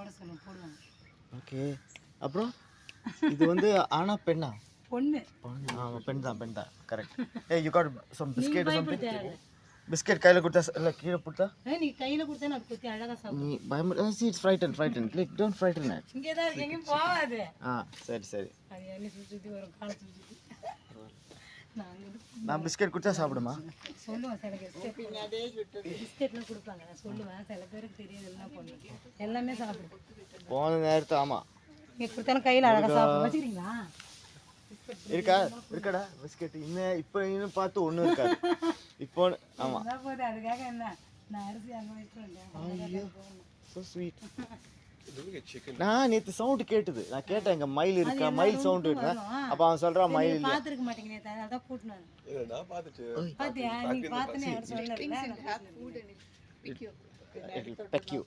போட சொல்லுங்க போடுவாங்க. ஓகே. அப்புறம் இது வந்து ஆனா பெண்ணா? பொண்ணு. பெண் தான் correct. Hey you got some biscuit something. Biscuit கையில கொடுத்தா இல்ல கீழே போட்டா? நீ கையில கொடுத்தா நான் குத்தி அழகா சாப்பிடு. நீ பயமா it's frighten. Like don't frighten it. இங்கே தான் இருக்கு எங்கேயும் போகாது. சரி. அது என்ன சுத்தி வரும் கால் சுத்தி. நான் பிஸ்கட் கொடுத்தா சாப்பிடுமா? சொல்லுவேன் சில பேர் பின்னாடியே பிஸ்கெட்லாம் கொடுப்பாங்க. நான் சொல்லுவேன் சில பேருக்கு தெரியாது என்ன பண்ணுவோம். எல்லாமே சாப்பிடும். போன நேரத்து ஆமா. நீ கொடுத்தாலும் கையில் அழகாக சாப்பிட வச்சுக்கிறீங்களா? இருக்காடா பிஸ்கெட் இன்னும் பார்த்து ஒன்றும் இருக்காது. இப்போ ஆமா. போது அதுக்காக என்ன நான் அரிசி அங்கே வச்சுருந்தேன். So sweet. நான் நேற்று சவுண்டு கேட்டுது. நான் கேட்டேன் இங்கே மயில் இருக்கா, மயில் சவுண்டு இருக்கா. அப்போ அவன் சொல்கிறான் மயில் இல்லை. பார்த்துருக்க மாட்டேங்க நேற்று அதான் கூட்டினாரு. நான் பார்த்துட்டு பார்த்தியா நீ பார்த்துன்னு யாரும் சொல்லல. பெக்யூ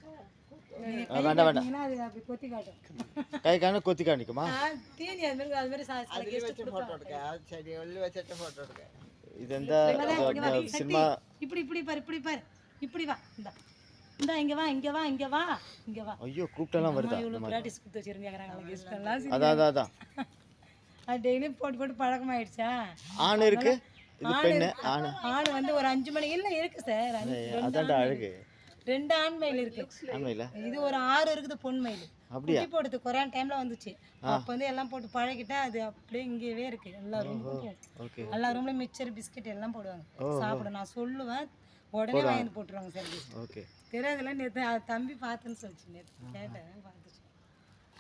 வேண்டாம் அது அப்படி கொத்தி காட்டும். கை காண கொத்தி காணிக்குமா? தீனி அது மாதிரி இது எந்த சினிமா? இப்படி பாரு இப்படி வா. இந்த இங்க வா. ஐயோ கூப்பிட்டெல்லாம் வருதா? இவ்வளவு பிராக்டிஸ் கொடுத்து வச்சிருக்காங்க கெஸ்ட் எல்லாம். அதான் அது டெய்லி போட்டு பழக்கமாயிடுச்சா? ஆண் இருக்கு, இது பெண்ணு. ஆண் வந்து ஒரு 5 மணி இல்ல இருக்கு சார். அதான்டா அழகு. 2 ஆண் மயில் இருக்கு. ஆண்மையில இது ஒரு 6 இருக்குது பொன் மயில். அப்படியே போடுது கொரோனா டைம்ல வந்துச்சு. அப்ப வந்து எல்லாம் போட்டு பழகிட்டா அது அப்படியே இங்கேயே இருக்கு. எல்லா ரூம்லயும் எல்லா ரூம்லயும் மிக்சர் பிஸ்கட் எல்லாம் போடுவாங்க. சாப்பிட நான் சொல்லுவேன் உடனே வாங்கி போட்டுருவாங்க சார். ஓகே தெரியாதுல நேற்று தம்பி பார்த்துன்னு சொல்லிச்சு. நேற்று கேட்டேன் பார்த்துச்சு.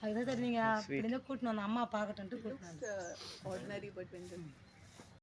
அதுதான் சார் நீங்கள் அப்படி இருந்தால் கூட்டினு வந்தோம் அம்மா பார்க்கட்டுன்ட்டு கூட்டினு வந்தோம்.